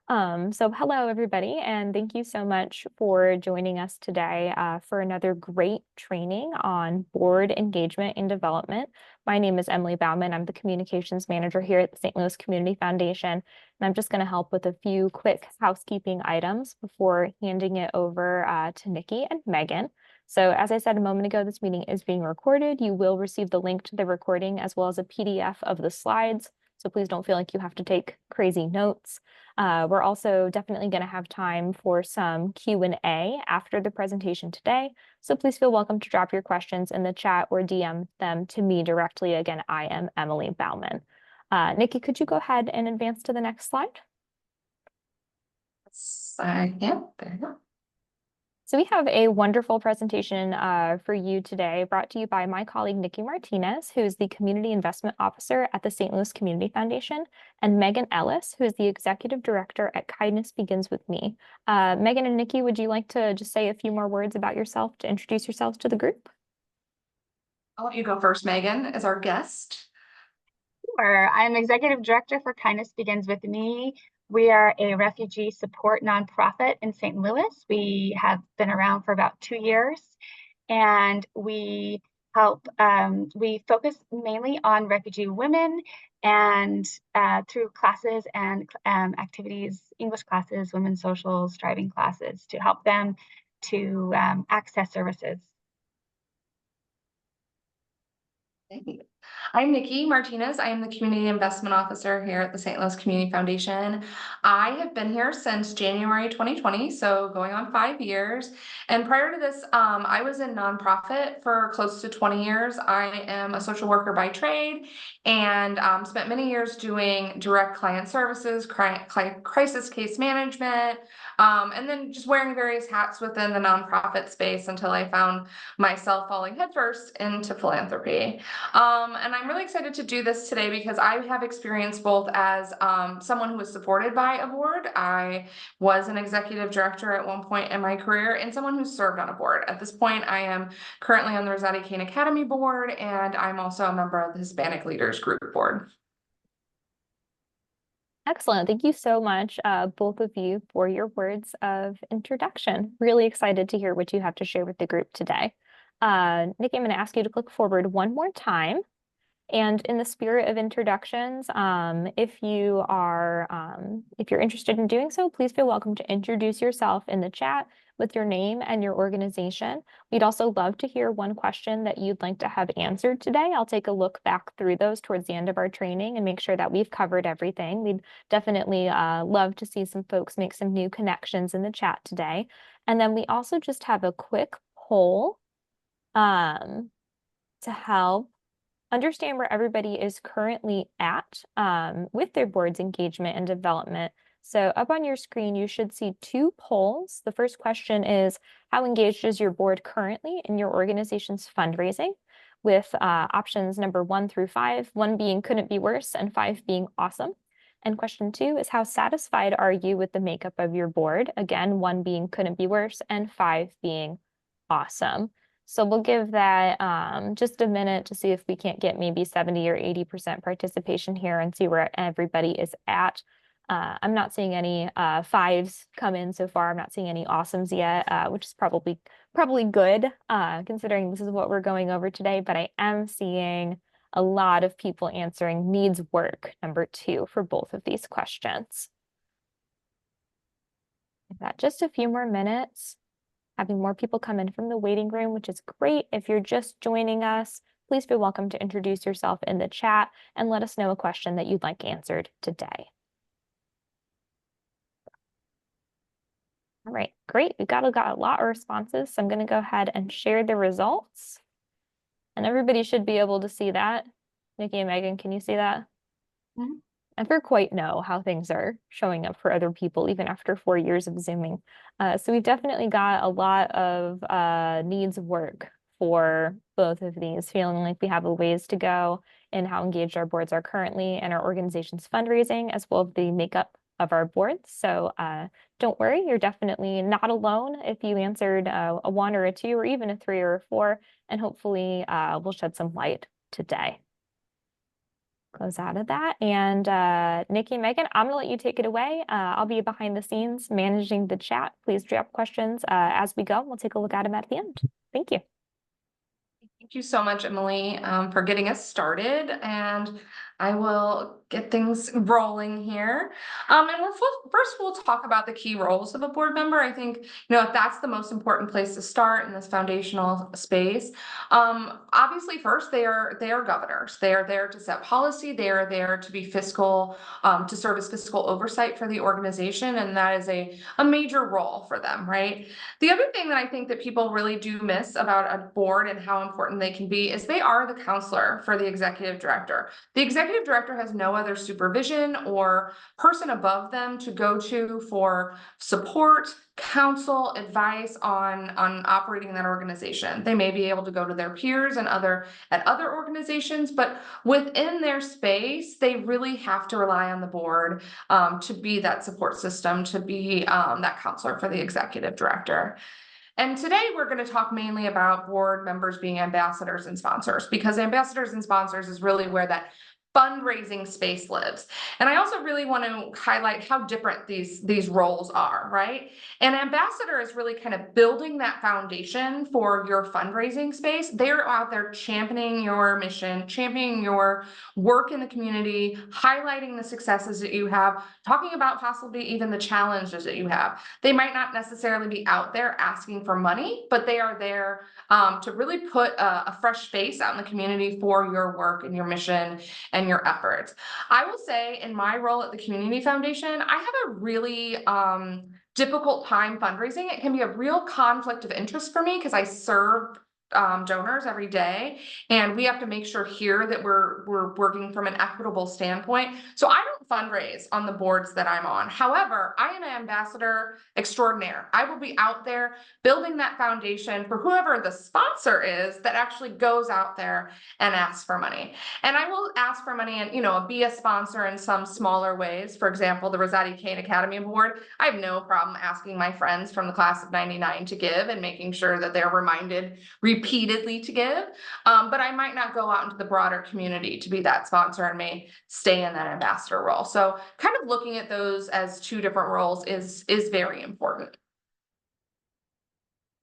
So hello, everybody, and thank you so much for joining us today for another great training on board engagement and development. My name is Emily Bauman. I'm the communications manager here at the St. Louis Community Foundation, and I'm just going to help with a few quick housekeeping items before handing it over to Nikki and Megan. So as I said a moment ago, this meeting is being recorded. You will receive the link to the recording as well as a PDF of the slides. So please don't feel like you have to take crazy notes. We're also definitely going to have time for some Q&A after the presentation today. So please feel welcome to drop your questions in the chat or DM them to me directly. Again, I am Emily Bauman. Nikki, could you go ahead and advance to the next slide? Yeah, there you go. So we have a wonderful presentation for you today, brought to you by my colleague, Nikki Martinez, who is the Community Investment Officer at the St. Louis Community Foundation, and Megan Ellis, who is the Executive Director at Kindness Begins With Me. Megan and Nikki, would you like to just say a few more words about yourself to introduce yourselves to the group? I'll let you go first, Megan, as our guest. Sure. I'm Executive Director for Kindness Begins With Me. We are a refugee support nonprofit in St. Louis. We have been around for about 2 years, and we help, we focus mainly on refugee women and through classes and activities, English classes, women's socials, driving classes to help them to access services. Thank you. I'm Nikki Martinez. I am the Community Investment Officer here at the St. Louis Community Foundation. I have been here since January 2020, so going on 5 years. And prior to this, I was in nonprofit for close to 20 years. I am a social worker by trade and spent many years doing direct client services, crisis case management, and then just wearing various hats within the nonprofit space until I found myself falling headfirst into philanthropy. And I'm really excited to do this today because I have experience both as someone who was supported by a board. I was an executive director at one point in my career and someone who served on a board. At this point, I am currently on the Rosati Kane Academy board, and I'm also a member of the Hispanic Leaders Group board. Excellent. Thank you so much, both of you, for your words of introduction. Really excited to hear what you have to share with the group today. Nikki, I'm going to ask you to click forward one more time. And in the spirit of introductions, if you're interested in doing so, please feel welcome to introduce yourself in the chat with your name and your organization. We'd also love to hear one question that you'd like to have answered today. I'll take a look back through those towards the end of our training and make sure that we've covered everything. We'd definitely love to see some folks make some new connections in the chat today. And then we also just have a quick poll to help understand where everybody is currently at with their board's engagement and development. So up on your screen, you should see 2 polls. The first question is, how engaged is your board currently in your organization's fundraising? With options number 1 through 5, 1 being couldn't be worse and 5 being awesome. And question 2 is, how satisfied are you with the makeup of your board? Again, 1 being couldn't be worse and 5 being awesome. So we'll give that just a minute to see if we can't get maybe 70 or 80% participation here and see where everybody is at. I'm not seeing any 5s come in so far. I'm not seeing any awesomes yet, which is probably good considering this is what we're going over today. But I am seeing a lot of people answering needs work, number 2, for both of these questions. Give that just a few more minutes. Having more people come in from the waiting room, which is great. If you're just joining us, please feel welcome to introduce yourself in the chat and let us know a question that you'd like answered today. All right, great. We've got a lot of responses, so I'm going to go ahead and share the results. And everybody should be able to see that. Nikki and Megan, can you see that? Mm-hmm. I never quite know how things are showing up for other people, even after 4 years of Zooming. So we've definitely got a lot of needs work for both of these, feeling like we have a ways to go in how engaged our boards are currently and our organization's fundraising, as well as the makeup of our boards. So don't worry, you're definitely not alone if you answered a 1 or a 2 or even a 3 or a 4, and hopefully we'll shed some light today. close out of that. And Nikki and Megan, I'm gonna let you take it away. I'll be behind the scenes managing the chat. Please drop questions as we go. We'll take a look at them at the end. Thank you. Thank you so much, Emily, for getting us started, and I will get things rolling here. And first we'll talk about the key roles of a board member. I think, if that's the most important place to start in this foundational space. Obviously, first, they are governors. They are there to set policy. They are there to be fiscal, to serve as fiscal oversight for the organization, and that is a major role for them, right? The other thing that I think that people really do miss about a board and how important they can be is they are the counselor for the executive director. The executive director has no other supervision or person above them to go to for support, counsel, advice on operating that organization. They may be able to go to their peers and at other organizations, but within their space, they really have to rely on the board to be that support system, to be that counselor for the executive director. And today we're going to talk mainly about board members being ambassadors and sponsors, because ambassadors and sponsors is really where that fundraising space lives. And I also really want to highlight how different these roles are, right? An ambassador is really kind of building that foundation for your fundraising space. They're out there championing your mission, championing your work in the community, highlighting the successes that you have, talking about possibly even the challenges that you have. They might not necessarily be out there asking for money, but they are there to really put a fresh face out in the community for your work and your mission and your efforts. I will say in my role at the Community Foundation, I have a really difficult time fundraising. It can be a real conflict of interest for me because I serve donors every day, and we have to make sure here that we're working from an equitable standpoint. So I don't fundraise on the boards that I'm on. However, I am an ambassador extraordinaire. I will be out there building that foundation for whoever the sponsor is that actually goes out there and asks for money. And I will ask for money and be a sponsor in some smaller ways. For example, the Rosati Kane Academy Award. I have no problem asking my friends from the class of '99 to give and making sure that they're reminded repeatedly to give, but I might not go out into the broader community to be that sponsor and may stay in that ambassador role. So kind of looking at those as two different roles is very important.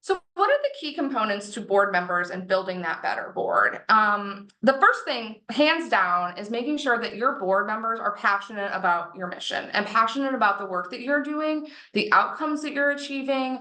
So what are the key components to board members and building that better board? The first thing, hands down, is making sure that your board members are passionate about your mission and passionate about the work that you're doing, the outcomes that you're achieving,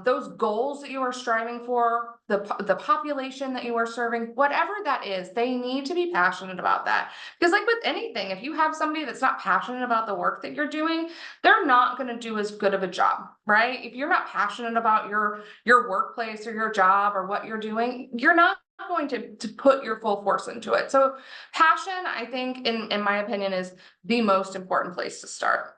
those goals that you are striving for, the population that you are serving, whatever that is, they need to be passionate about that. Because like with anything, if you have somebody that's not passionate about the work that you're doing, they're not going to do as good of a job, right? If you're not passionate about your workplace or your job or what you're doing, you're not going to put your full force into it. So passion, I think, in my opinion, is the most important place to start.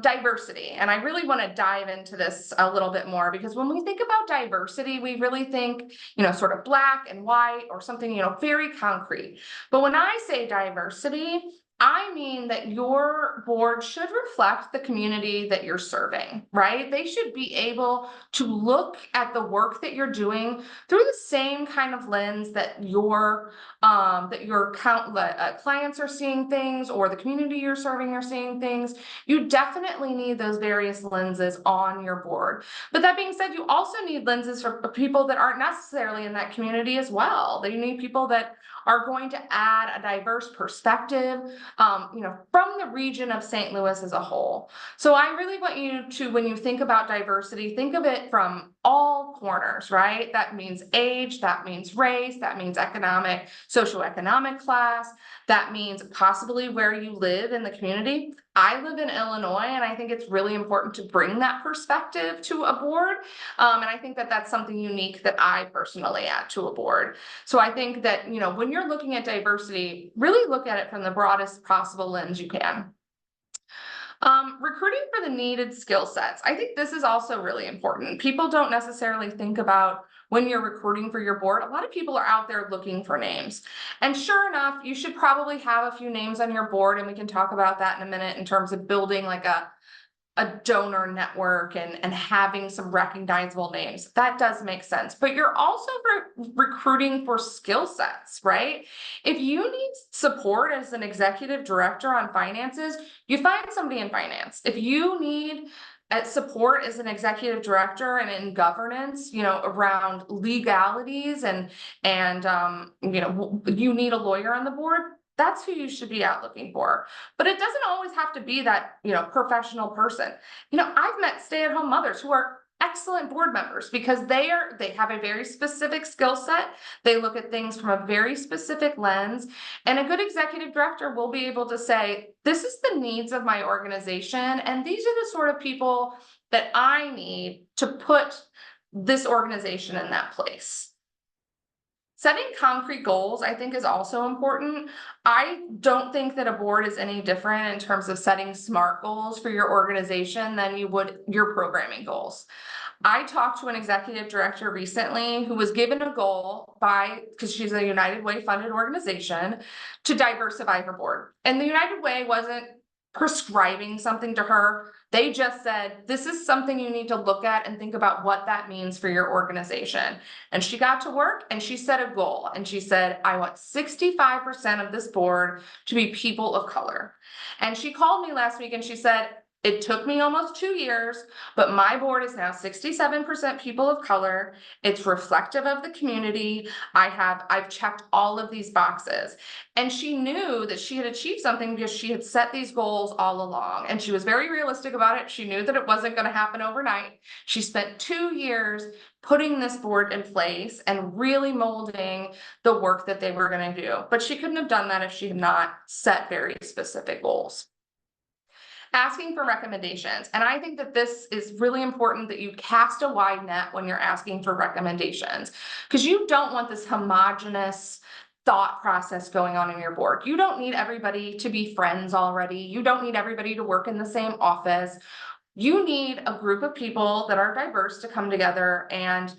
Diversity. And I really want to dive into this a little bit more, because when we think about diversity, we really think, sort of black and white or something, very concrete. But when I say diversity, I mean that your board should reflect the community that you're serving, right? They should be able to look at the work that you're doing through the same kind of lens that your clients are seeing things, or the community you're serving are seeing things. You definitely need those various lenses on your board. But that being said, you also need lenses for people that aren't necessarily in that community as well. You need people that are going to add a diverse perspective, from the region of St. Louis as a whole. So I really want you to, when you think about diversity, think of it from all corners, right? That means age, that means race, that means socioeconomic class, that means possibly where you live in the community. I live in Illinois, and I think it's really important to bring that perspective to a board. And I think that that's something unique that I personally add to a board. So I think that, when you're looking at diversity, really look at it from the broadest possible lens you can. Recruiting for the needed skill sets. I think this is also really important. People don't necessarily think about when you're recruiting for your board. A lot of people are out there looking for names. And sure enough, you should probably have a few names on your board, and we can talk about that in a minute in terms of building like a a donor network and having some recognizable names. That does make sense, but you're also recruiting for skill sets, right? If you need support as an executive director on finances, you find somebody in finance. If you need support as an executive director and in governance, around legalities and you need a lawyer on the board, that's who you should be out looking for. But it doesn't always have to be that, professional person. I've met stay-at-home mothers who are excellent board members because they have a very specific skill set. They look at things from a very specific lens, and a good executive director will be able to say, this is the needs of my organization, and these are the sort of people that I need to put this organization in that place. Setting concrete goals, I think, is also important. I don't think that a board is any different in terms of setting SMART goals for your organization than you would your programming goals. I talked to an executive director recently who was given a goal because she's a United Way funded organization, to diversify her board. And the United Way wasn't prescribing something to her. They just said, this is something you need to look at and think about what that means for your organization. And she got to work and she set a goal. And she said, I want 65% of this board to be people of color. And she called me last week and she said, it took me almost 2 years, but my board is now 67% people of color. It's reflective of the community. I've checked all of these boxes. And she knew that she had achieved something because she had set these goals all along. And she was very realistic about it. She knew that it wasn't going to happen overnight. She spent 2 years putting this board in place and really molding the work that they were going to do. But she couldn't have done that if she had not set very specific goals. Asking for recommendations. And I think that this is really important, that you cast a wide net when you're asking for recommendations, because you don't want this homogenous thought process going on in your board. You don't need everybody to be friends already. You don't need everybody to work in the same office. You need a group of people that are diverse to come together and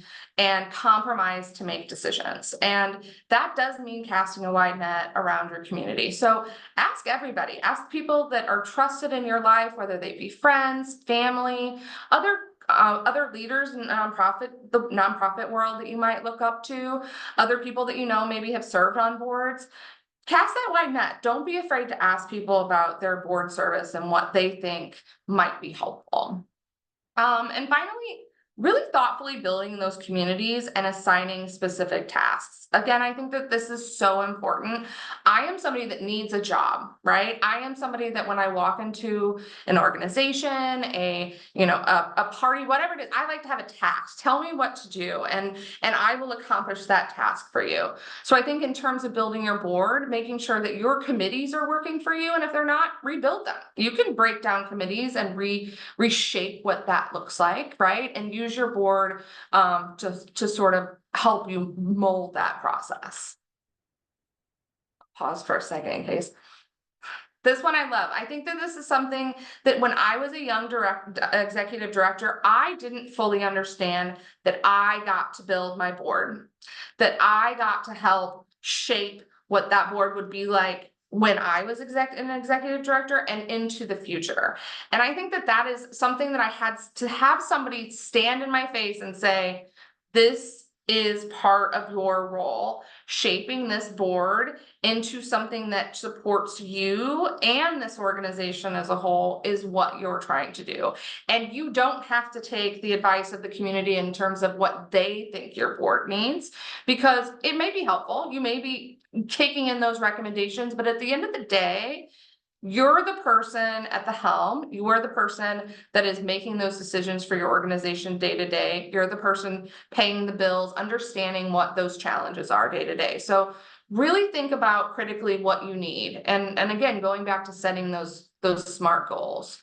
compromise to make decisions. And that does mean casting a wide net around your community. So ask everybody, ask people that are trusted in your life, whether they be friends, family, other leaders in the nonprofit world that you might look up to, other people that maybe have served on boards. Cast that wide net. Don't be afraid to ask people about their board service and what they think might be helpful. And finally, really thoughtfully building those communities and assigning specific tasks. Again, I think that this is so important. I am somebody that needs a job, right? I am somebody that when I walk into an organization, a party, whatever it is, I like to have a task. Tell me what to do, and I will accomplish that task for you. So I think in terms of building your board, making sure that your committees are working for you, and if they're not, rebuild them. You can break down committees and reshape what that looks like, right? And use your board to sort of help you mold that process. Pause for a second in case. This one I love. I think that this is something that when I was a young executive director, I didn't fully understand, that I got to build my board, that I got to help shape what that board would be like when I was an executive director and into the future. And I think that is something that I had to have somebody stand in my face and say, this is part of your role. Shaping this board into something that supports you and this organization as a whole is what you're trying to do. And you don't have to take the advice of the community in terms of what they think your board needs, because it may be helpful. You may be taking in those recommendations, but at the end of the day, you're the person at the helm. You are the person that is making those decisions for your organization day to day. You're the person paying the bills, understanding what those challenges are day to day. So really think about critically what you need. And again, going back to setting those SMART goals.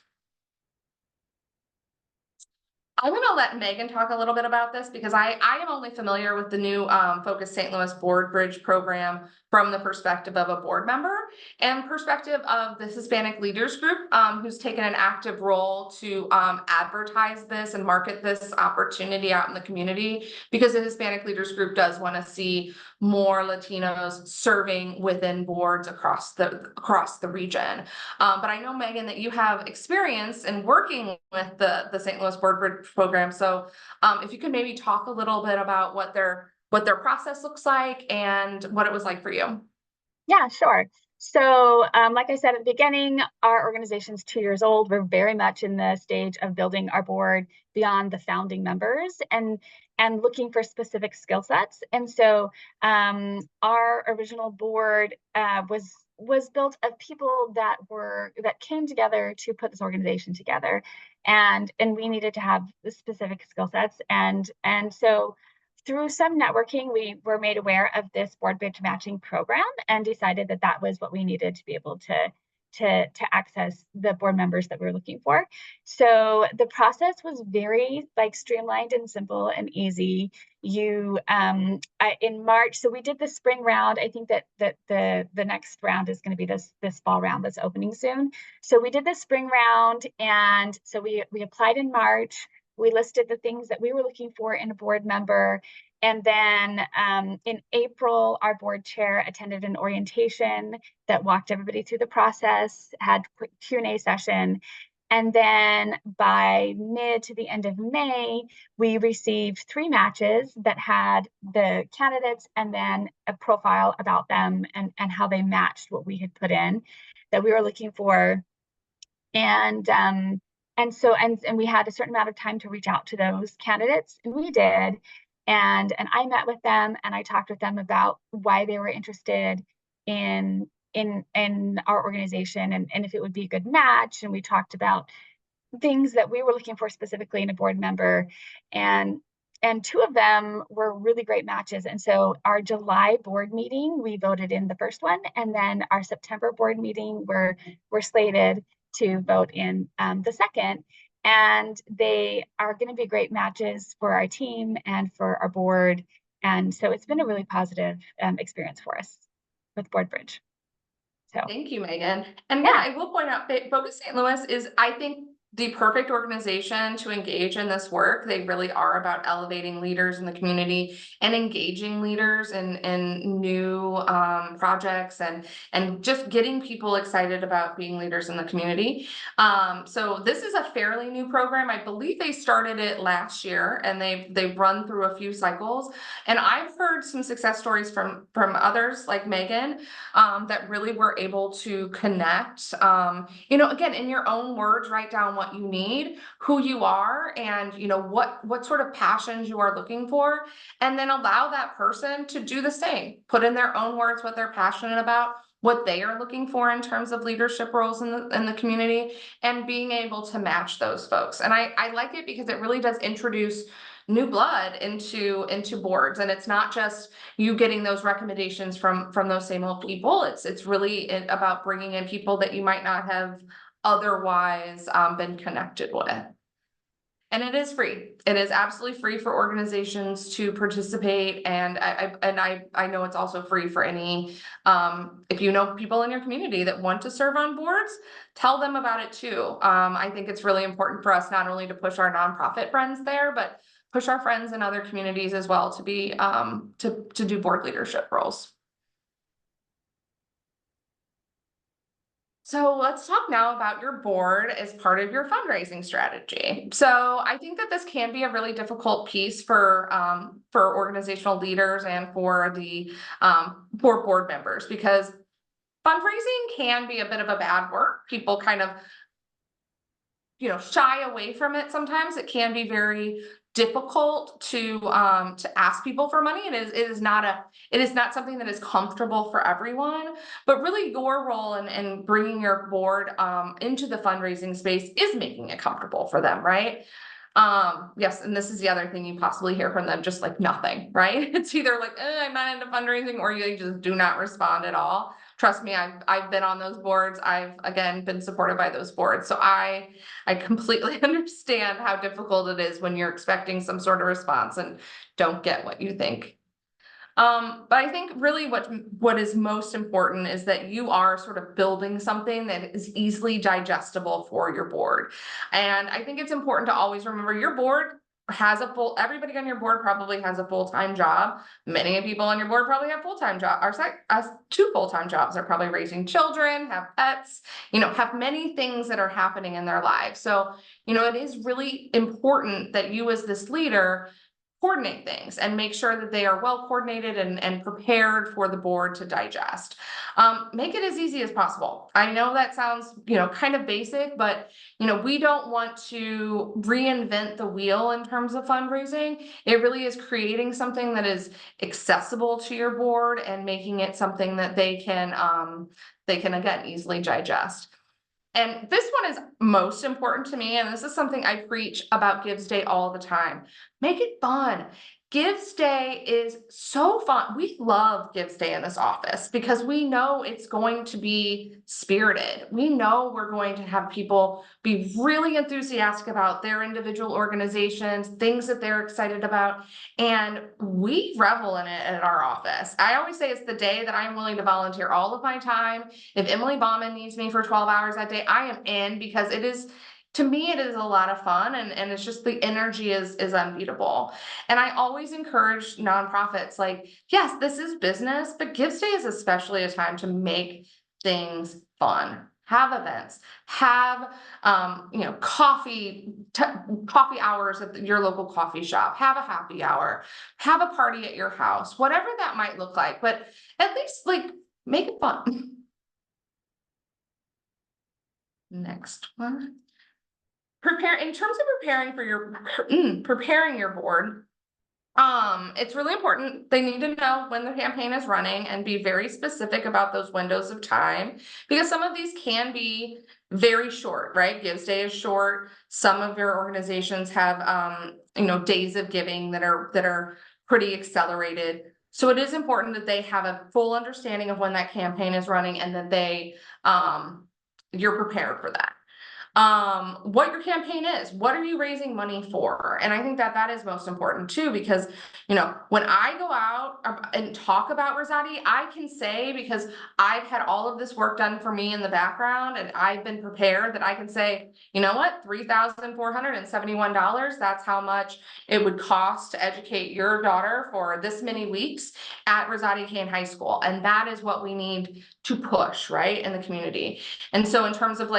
I'm going to let Megan talk a little bit about this, because I am only familiar with the new Focus St. Louis Board Bridge program from the perspective of a board member and perspective of the Hispanic Leaders Group, who's taken an active role to advertise this and market this opportunity out in the community, because the Hispanic Leaders Group does want to see more Latinos serving within boards across the region. But I know, Megan, that you have experience in working with the St. Louis Board Bridge program. So if you could maybe talk a little bit about what their process looks like and what it was like for you. Yeah, sure. So, like I said at the beginning, our organization's 2 years old. We're very much in the stage of building our board beyond the founding members and looking for specific skill sets. And so, our original board was built of people that came together to put this organization together, and we needed to have the specific skill sets. And so through some networking, we were made aware of this board bridge matching program and decided that that was what we needed to be able to access the board members that we were looking for. So the process was very streamlined and simple and easy. In March, so we did the spring round. I think that the next round is going to be this fall round that's opening soon. So we did the spring round, and so we applied in March. We listed the things that we were looking for in a board member. And then in April, our board chair attended an orientation that walked everybody through the process, had a quick Q&A session. And then by mid to the end of May, we received 3 matches that had the candidates and then a profile about them and how they matched what we had put in that we were looking for. And so we had a certain amount of time to reach out to those candidates, and we did. And I met with them and I talked with them about why they were interested in our organization and if it would be a good match. And we talked about things that we were looking for specifically in a board member. And 2 of them were really great matches. And so our July board meeting, we voted in the first one, and then our September board meeting, we're slated to vote in the second. And they are going to be great matches for our team and for our board. And so it's been a really positive experience for us with Board Bridge. So Thank you, Megan. And yeah, I will point out that Focus St. Louis is, I think, the perfect organization to engage in this work. They really are about elevating leaders in the community and engaging leaders in new projects and just getting people excited about being leaders in the community. So this is a fairly new program. I believe they started it last year, and they've run through a few cycles. And I've heard some success stories from others like Megan that really were able to connect. Again, in your own words, write down what you need, who you are, and what sort of passions you are looking for, and then allow that person to do the same. Put in their own words what they're passionate about, what they are looking for in terms of leadership roles in the community, and being able to match those folks. And I like it because it really does introduce new blood into boards, and it's not just you getting those recommendations from those same old people. It's really about bringing in people that you might not have otherwise been connected with. And it is free. It is absolutely free for organizations to participate, and I know it's also free for any if you know people in your community that want to serve on boards, tell them about it too. I think it's really important for us not only to push our nonprofit friends there, but push our friends in other communities as well to be to do board leadership roles. So let's talk now about your board as part of your fundraising strategy. So I think that this can be a really difficult piece for organizational leaders and for for board members, because fundraising can be a bit of a bad word. People kind of shy away from it sometimes. It can be very difficult to ask people for money, and it is not something that is comfortable for everyone. But really, your role in bringing your board into the fundraising space is making it comfortable for them, right? Yes, and this is the other thing you possibly hear from them, just like nothing, right? It's either like, I'm not into fundraising, or you just do not respond at all. Trust me, I've been on those boards. I've again been supported by those boards. So I completely understand how difficult it is when you're expecting some sort of response and don't get what you think. But I think really what is most important is that you are sort of building something that is easily digestible for your board. And I think it's important to always remember your board has a everybody on your board probably has a full-time job. Many people on your board probably have full-time job, or two full-time jobs. They're probably raising children, have pets, have many things that are happening in their lives. So, it is really important that you as this leader coordinate things and make sure that they are well coordinated and prepared for the board to digest. Make it as easy as possible. I know that sounds, kind of basic, but we don't want to reinvent the wheel in terms of fundraising. It really is creating something that is accessible to your board and making it something that they can again easily digest. And this one is most important to me, and this is something I preach about Gives Day all the time. Make it fun. Gives Day is so fun. We love Gives Day in this office because we know it's going to be spirited. We know we're going to have people be really enthusiastic about their individual organizations, things that they're excited about, and we revel in it at our office. I always say it's the day that I'm willing to volunteer all of my time. If Emily Bauman needs me for 12 hours that day, I am in, because it is, to me, it is a lot of fun, and it's just the energy is unbeatable. And I always encourage nonprofits, like, yes, this is business, but Gives Day is especially a time to make things fun. Have events, have coffee hours at your local coffee shop, have a happy hour, have a party at your house, whatever that might look like, but at least make it fun. Next one. In terms of preparing your board, it's really important. They need to know when the campaign is running and be very specific about those windows of time, because some of these can be very short, right? Gives Day is short. Some of your organizations have, days of giving that are pretty accelerated. So it is important that they have a full understanding of when that campaign is running, and that you're prepared for that. What your campaign is, what are you raising money for? And I think that is most important too, because, when I go out and talk about Rosati, I can say, because I've had all of this work done for me in the background, and I've been prepared, that I can say, you know what, $3,471, that's how much it would cost to educate your daughter for this many weeks at Rosati Kane High School. And that is what we need to push, right, in the community. And so in terms of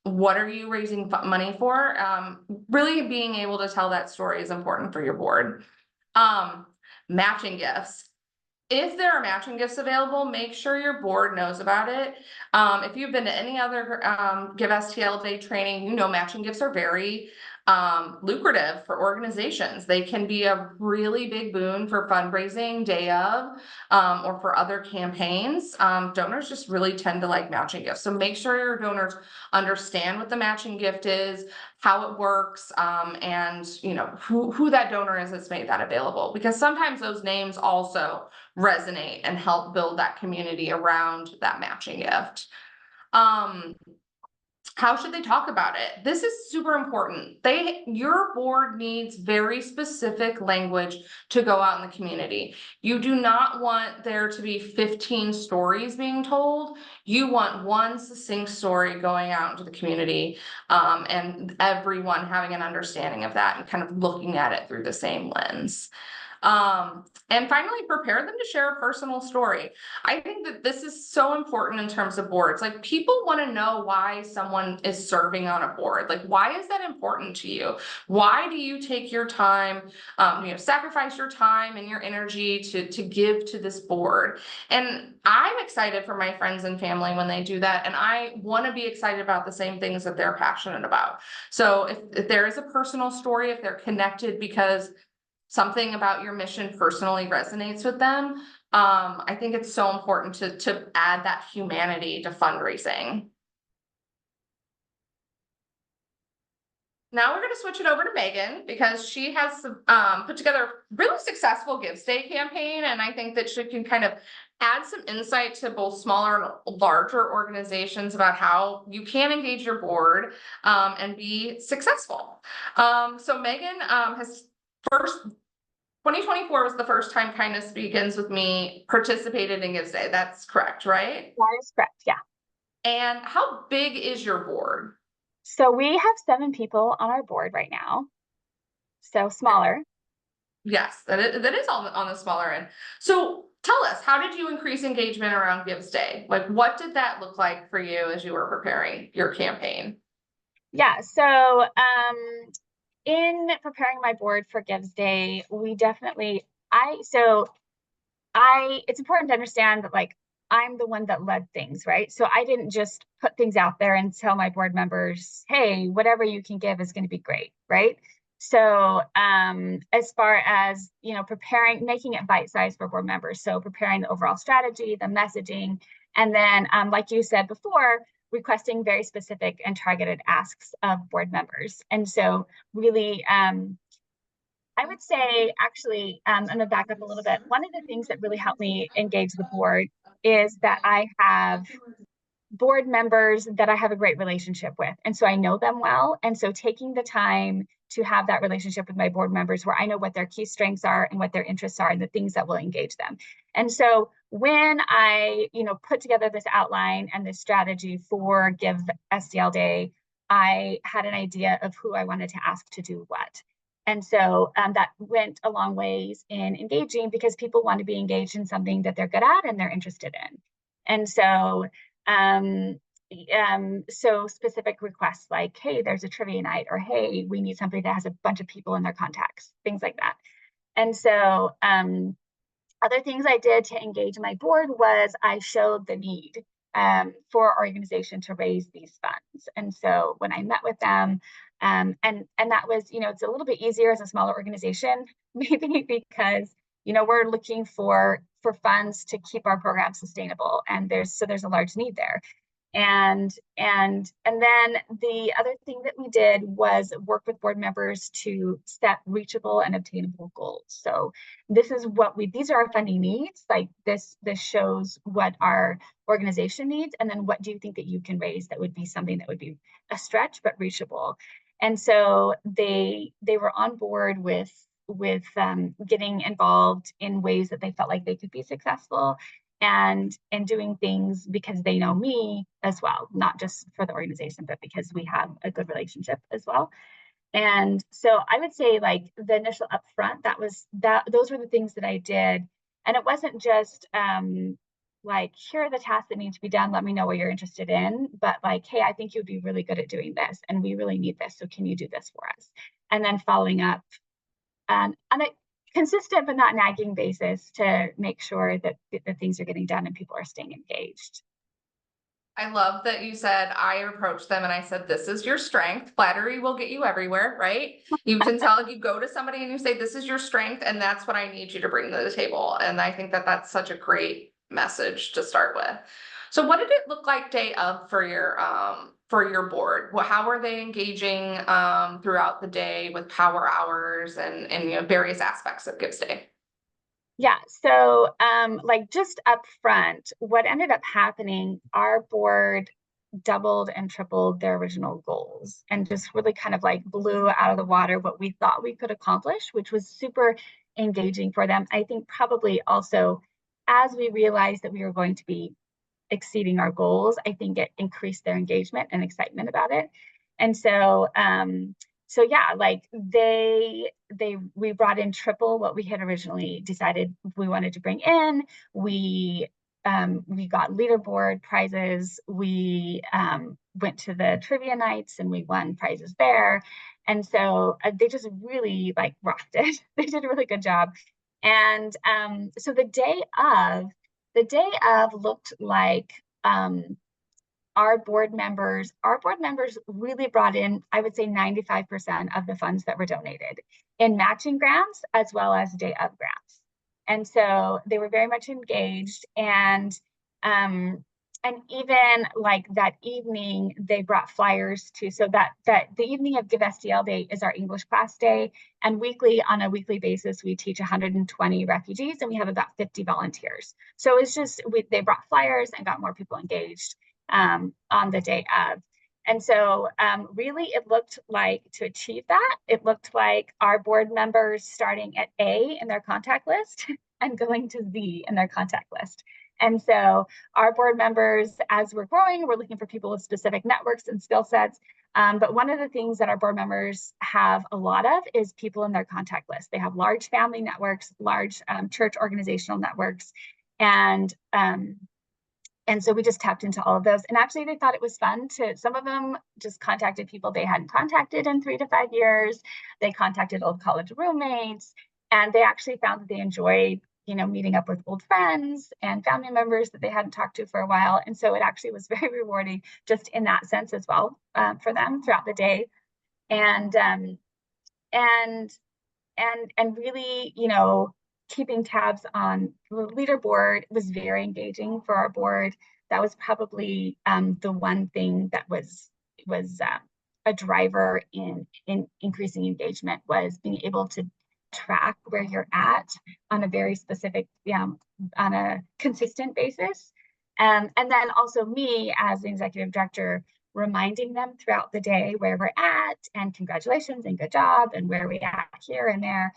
what are you raising money for? Really being able to tell that story is important for your board. Matching gifts. If there are matching gifts available, make sure your board knows about it. If you've been to any other Give STL Day training, matching gifts are very lucrative for organizations. They can be a really big boon for fundraising day of, or for other campaigns. Donors just really tend to like matching gifts. So make sure your donors understand what the matching gift is, how it works, and who that donor is that's made that available, because sometimes those names also resonate and help build that community around that matching gift. How should they talk about it? This is super important. Your board needs very specific language to go out in the community. You do not want there to be 15 stories being told. You want one succinct story going out into the community, and everyone having an understanding of that and kind of looking at it through the same lens. And finally, prepare them to share a personal story. I think that this is so important in terms of boards. People want to know why someone is serving on a board. Why is that important to you? Why do you take your time, sacrifice your time and your energy to give to this board? And I'm excited for my friends and family when they do that. And I want to be excited about the same things that they're passionate about. So if there is a personal story, if they're connected because something about your mission personally resonates with them, I think it's so important to add that humanity to fundraising. Now we're going to switch it over to Megan, because she has put together a really successful Gives Day campaign, and I think that she can kind of add some insight to both smaller and larger organizations about how you can engage your board and be successful. So Megan has 2024 was the first time Kindness Begins with Me participated in Gives Day. That's correct, right? That is correct, yeah. And how big is your board? So we have 7 people on our board right now. so smaller. Yes, that is on the smaller end. So tell us, how did you increase engagement around Gives Day? Like, what did that look like for you as you were preparing your campaign? Yeah, so in preparing my board for Gives Day, we definitely, it's important to understand that like I'm the one that led things, right? So I didn't just put things out there and tell my board members, hey, whatever you can give is going to be great, right? So as far as, preparing, making it bite-sized for board members. So preparing the overall strategy, the messaging, and then like you said before, requesting very specific and targeted asks of board members. And so really, I would say, actually, I'm going to back up a little bit. One of the things that really helped me engage the board is that I have board members that I have a great relationship with. And so I know them well. And so taking the time to have that relationship with my board members where I know what their key strengths are and what their interests are and the things that will engage them. And so when I, put together this outline and this strategy for Give STL Day, I had an idea of who I wanted to ask to do what. And so that went a long ways in engaging because people want to be engaged in something that they're good at and they're interested in. And so so specific requests like, hey, there's a trivia night, or hey, we need something that has a bunch of people in their contacts, things like that. And so other things I did to engage my board was I showed the need for our organization to raise these funds. And so when I met with them, and that was, it's a little bit easier as a smaller organization, maybe because, we're looking for funds to keep our program sustainable. And there's a large need there. And then the other thing that we did was work with board members to set reachable and obtainable goals. So these are our funding needs. Like this shows what our organization needs. And then what do you think that you can raise that would be something that would be a stretch, but reachable? And so they were on board with getting involved in ways that they felt like they could be successful and doing things because they know me as well, not just for the organization, but because we have a good relationship as well. And so I would say like the initial upfront, those were the things that I did. And it wasn't just like, here are the tasks that need to be done. Let me know what you're interested in. But like, hey, I think you'd be really good at doing this. And we really need this. So can you do this for us? And then following up on a consistent but not nagging basis to make sure that the things are getting done and people are staying engaged. I love that you said, I approached them and I said, this is your strength. Flattery will get you everywhere, right? You can tell, you go to somebody and you say, this is your strength, and that's what I need you to bring to the table. And I think that that's such a great message to start with. So what did it look like day of for your board? How are they engaging throughout the day with power hours and various aspects of Gives Day? Yeah, so like just up front, what ended up happening, our board doubled and tripled their original goals and just really kind of like blew out of the water what we thought we could accomplish, which was super engaging for them. I think probably also as we realized that we were going to be exceeding our goals, I think it increased their engagement and excitement about it. And so yeah, like we brought in triple what we had originally decided we wanted to bring in. We got leaderboard prizes. We went to the trivia nights and we won prizes there. And so they just really like rocked it. They did a really good job. And so the day of looked like our board members really brought in, I would say 95% of the funds that were donated in matching grants as well as day of grants. And so they were very much engaged, and even like that evening they brought flyers too. So that the evening of Give STL Day is our English class day, and on a weekly basis we teach 120 refugees and we have about 50 volunteers. So it's just they brought flyers and got more people engaged on the day of. And so really it looked like, to achieve that, it looked like our board members starting at A in their contact list and going to Z in their contact list. And so our board members, as we're growing, we're looking for people with specific networks and skill sets. But one of the things that our board members have a lot of is people in their contact list. They have large family networks, large church organizational networks, and so we just tapped into all of those. And actually, they thought it was fun to, some of them just contacted people they hadn't contacted in 3 to 5 years. They contacted old college roommates, and they actually found that they enjoyed, meeting up with old friends and family members that they hadn't talked to for a while. And so it actually was very rewarding just in that sense as well, for them throughout the day. And really, keeping tabs on the leaderboard was very engaging for our board. That was probably the one thing that was a driver in increasing engagement, was being able to track where you're at on a very specific, on a consistent basis. And then also me as the executive director, reminding them throughout the day where we're at, and congratulations and good job, and where we at here and there.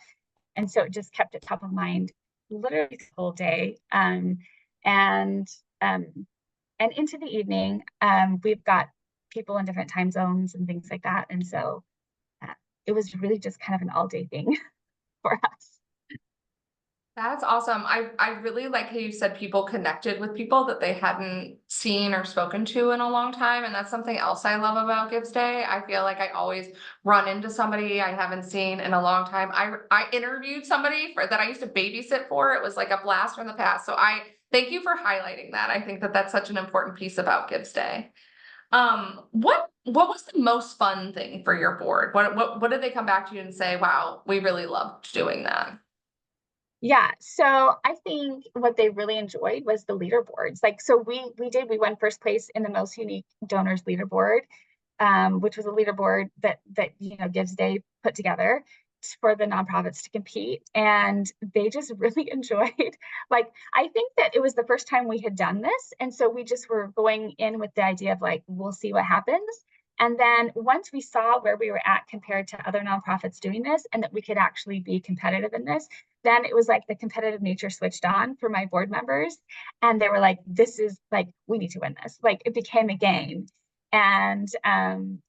And so it just kept it top of mind literally the whole day. And into the evening, we've got people in different time zones and things like that. And so it was really just kind of an all-day thing for us. That's awesome. I really like how you said people connected with people that they hadn't seen or spoken to in a long time. And that's something else I love about Gives Day. I feel like I always run into somebody I haven't seen in a long time. I interviewed somebody that I used to babysit for. It was like a blast from the past. So I thank you for highlighting that. I think that that's such an important piece about Gives Day. What was the most fun thing for your board? What did they come back to you and say, wow, we really loved doing that? Yeah, so I think what they really enjoyed was the leaderboards. Like, so we won first place in the most unique donors leaderboard, which was a leaderboard that Gives Day put together for the nonprofits to compete. And they just really enjoyed, like, I think that it was the first time we had done this. And so we just were going in with the idea of like, we'll see what happens. And then once we saw where we were at compared to other nonprofits doing this, and that we could actually be competitive in this, then it was like the competitive nature switched on for my board members. And they were like, this is like, we need to win this. Like, it became a game. And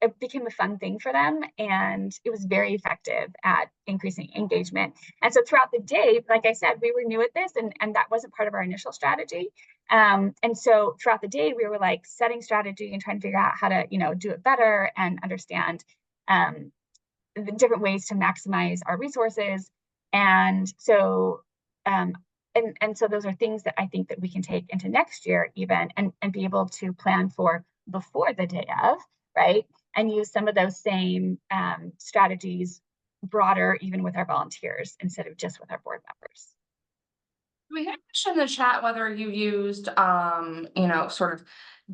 it became a fun thing for them. And it was very effective at increasing engagement. And so throughout the day, like I said, we were new at this, and that wasn't part of our initial strategy. And so throughout the day, we were like setting strategy and trying to figure out how to, do it better and understand the different ways to maximize our resources. And so, and so those are things that I think that we can take into next year even, and be able to plan for before the day of, right? And use some of those same strategies broader, even with our volunteers, instead of just with our board members. We had a question in the chat whether you used, sort of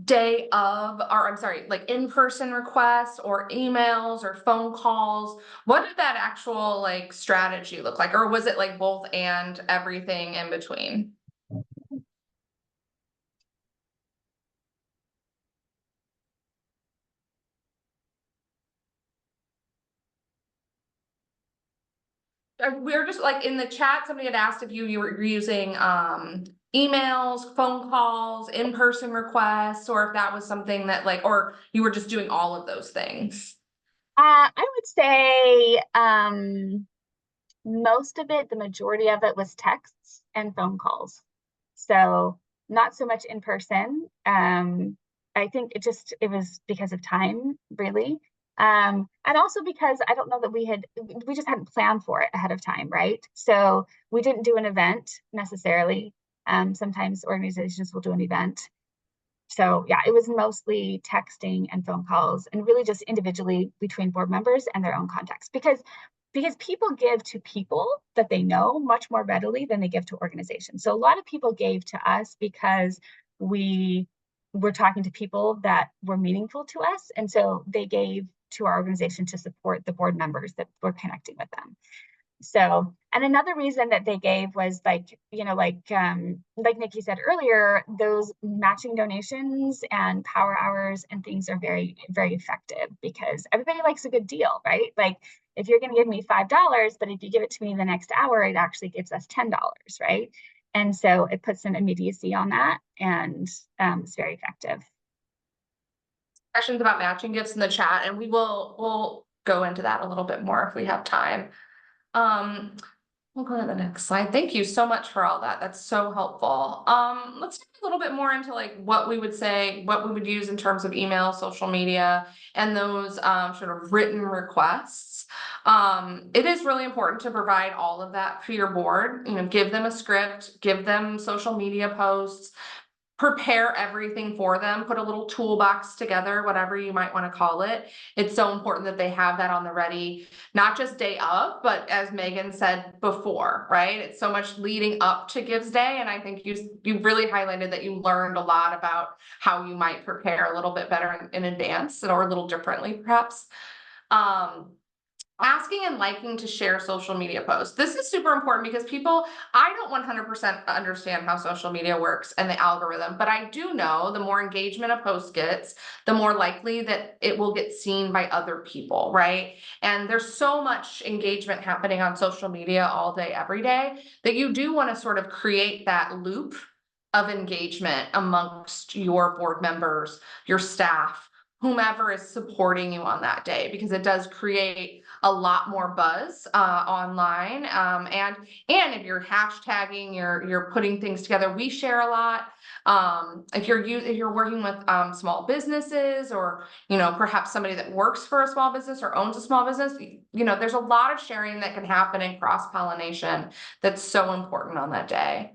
day of, or I'm sorry, like in-person requests or emails or phone calls. What did that actual like strategy look like? Or was it like both and everything in between? We're just like in the chat, somebody had asked if you were using emails, phone calls, in-person requests, or if that was something that like, or you were just doing all of those things. I would say most of it, the majority of it was texts and phone calls. So not so much in person. I think it was because of time, really. And also because I don't know that we just hadn't planned for it ahead of time, right? So we didn't do an event necessarily. Sometimes organizations will do an event. So yeah, it was mostly texting and phone calls, and really just individually between board members and their own contacts, because people give to people that they know much more readily than they give to organizations. So a lot of people gave to us because we were talking to people that were meaningful to us. And so they gave to our organization to support the board members that were connecting with them. So, and another reason that they gave was like Nikki said earlier, those matching donations and power hours and things are very, very effective, because everybody likes a good deal, right? Like, if you're going to give me $5, but if you give it to me the next hour, it actually gives us $10, right? And so it puts some immediacy on that, and it's very effective. questions about matching gifts in the chat, and we'll go into that a little bit more if we have time. We'll go to the next slide. Thank you so much for all that. That's so helpful. Let's get a little bit more into like what we would say, what we would use in terms of email, social media, and those sort of written requests. It is really important to provide all of that for your board. You know, give them a script, give them social media posts, prepare everything for them, put a little toolbox together, whatever you might want to call it. It's so important that they have that on the ready, not just day of, but as Megan said before, right? It's so much leading up to Gives Day. And I think you really highlighted that you learned a lot about how you might prepare a little bit better in advance or a little differently, perhaps. Asking and liking to share social media posts. This is super important because I don't 100% understand how social media works and the algorithm, but I do know the more engagement a post gets, the more likely that it will get seen by other people, right? And there's so much engagement happening on social media all day, every day, that you do want to sort of create that loop of engagement amongst your board members, your staff, whomever is supporting you on that day, because it does create a lot more buzz online. And if you're hashtagging, you're putting things together. We share a lot. If you're working with small businesses, or perhaps somebody that works for a small business or owns a small business, there's a lot of sharing that can happen in cross-pollination that's so important on that day.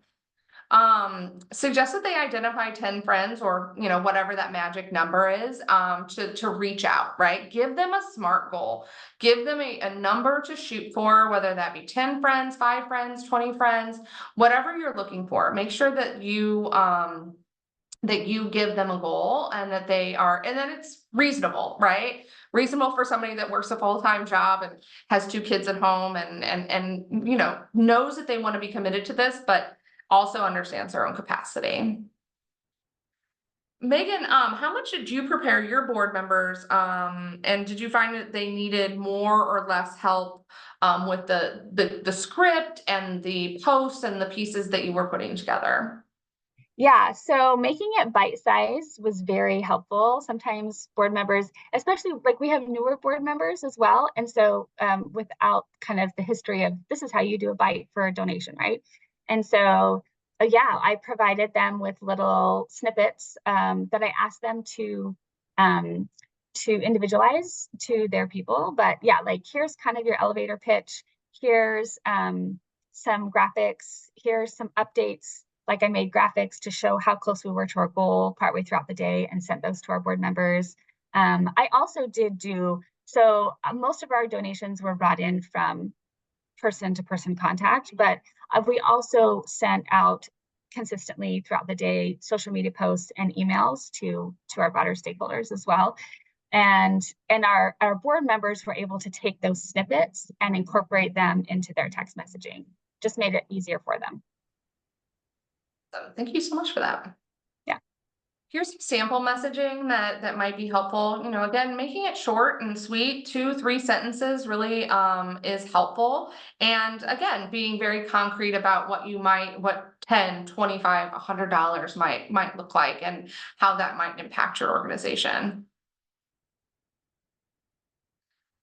Suggest that they identify 10 friends, or whatever that magic number is, to reach out, right? Give them a SMART goal, give them a number to shoot for, whether that be 10 friends, 5 friends, 20 friends, whatever you're looking for. Make sure that you give them a goal, and that it's reasonable, right? Reasonable for somebody that works a full-time job and has 2 kids at home, and knows that they want to be committed to this, but also understands their own capacity. Megan, how much did you prepare your board members? And did you find that they needed more or less help with the script and the posts and the pieces that you were putting together? Yeah, so making it bite-sized was very helpful. Sometimes board members, especially like we have newer board members as well, and so without kind of the history of this is how you do a bite for a donation, right? And so, yeah, I provided them with little snippets that I asked them to individualize to their people. But yeah, like here's kind of your elevator pitch. Here's some graphics. Here's some updates. Like I made graphics to show how close we were to our goal partway throughout the day, and sent those to our board members. I also did most of our donations were brought in from person-to-person contact, but we also sent out consistently throughout the day social media posts and emails to our broader stakeholders as well. And our board members were able to take those snippets and incorporate them into their text messaging. Just made it easier for them. So thank you so much for that. Yeah. Here's some sample messaging that might be helpful. Again, making it short and sweet, 2-3 sentences really is helpful. And again, being very concrete about what $10, $25, $100 might look like, and how that might impact your organization.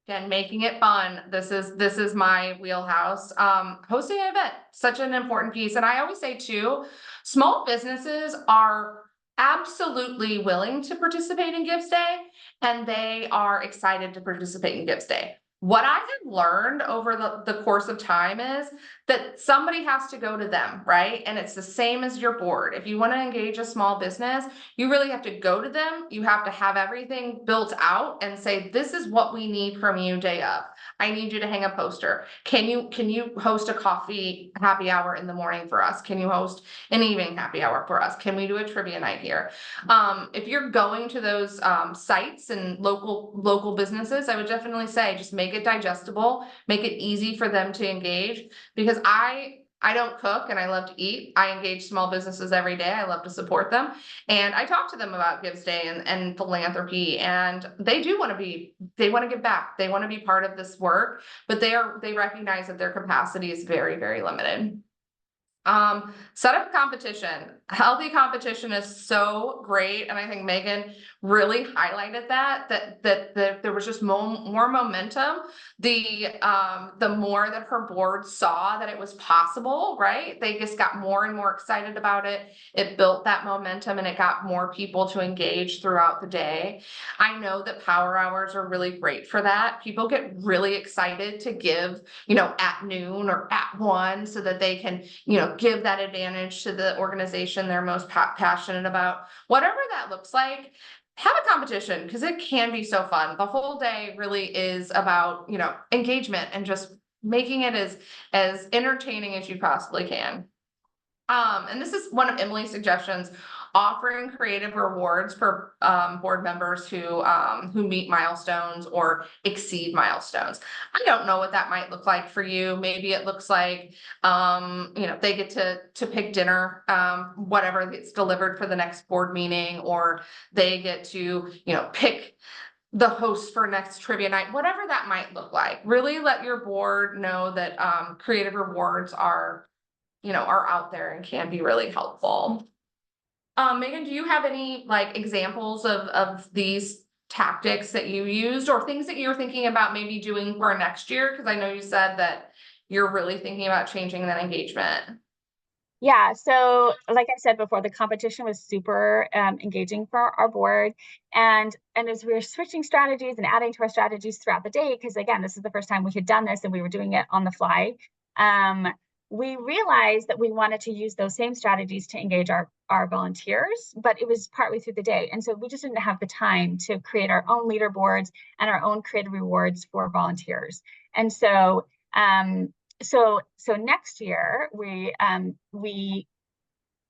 Again, making it fun. This is my wheelhouse. Hosting an event, such an important piece. And I always say too, small businesses are absolutely willing to participate in Gives Day, and they are excited to participate in Gives Day. What I have learned over the course of time is that somebody has to go to them, right? And it's the same as your board. If you want to engage a small business, you really have to go to them. You have to have everything built out and say, this is what we need from you day of. I need you to hang a poster. Can you host a coffee happy hour in the morning for us? Can you host an evening happy hour for us? Can we do a trivia night here? If you're going to those sites and local businesses, I would definitely say just make it digestible, make it easy for them to engage, because I don't cook and I love to eat. I engage small businesses every day. I love to support them. And I talk to them about Gives Day and philanthropy, and they want to give back. They want to be part of this work, but they recognize that their capacity is very, very limited. Set up a competition. Healthy competition is so great. And I think Megan really highlighted that there was just more momentum. The more that her board saw that it was possible, right? They just got more and more excited about it. It built that momentum and it got more people to engage throughout the day. I know that power hours are really great for that. People get really excited to give, at noon or at 1 so that they can, give that advantage to the organization they're most passionate about. Whatever that looks like, have a competition because it can be so fun. The whole day really is about, engagement and just making it as entertaining as you possibly can. And this is one of Emily's suggestions, offering creative rewards for board members who meet milestones or exceed milestones. I don't know what that might look like for you. Maybe it looks like they get to pick dinner, whatever gets delivered for the next board meeting, or they get to pick the host for next trivia night, whatever that might look like. Really let your board know that creative rewards are out there and can be really helpful. Megan, do you have any examples of these tactics that you used or things that you're thinking about maybe doing for next year? Because I know you said that you're really thinking about changing that engagement. Yeah, so like I said before, the competition was super engaging for our board. And as we were switching strategies and adding to our strategies throughout the day, because again, this is the first time we had done this and we were doing it on the fly, we realized that we wanted to use those same strategies to engage our volunteers, but it was partway through the day. And so we just didn't have the time to create our own leaderboards and our own creative rewards for volunteers. And so next year we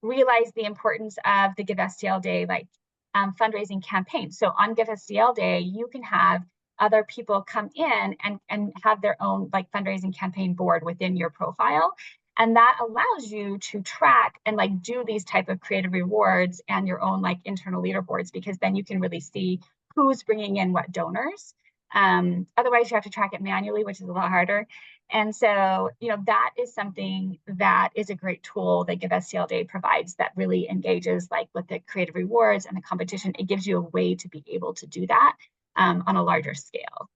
realized the importance of the Give STL Day fundraising campaign. So on Give STL Day, you can have other people come in and have their own fundraising campaign board within your profile. And that allows you to track and do these type of creative rewards and your own internal leaderboards, because then you can really see who's bringing in what donors. Otherwise you have to track it manually, which is a lot harder. And so, that is something that is a great tool that Give STL Day provides that really engages with the creative rewards and the competition. It gives you a way to be able to do that on a larger scale.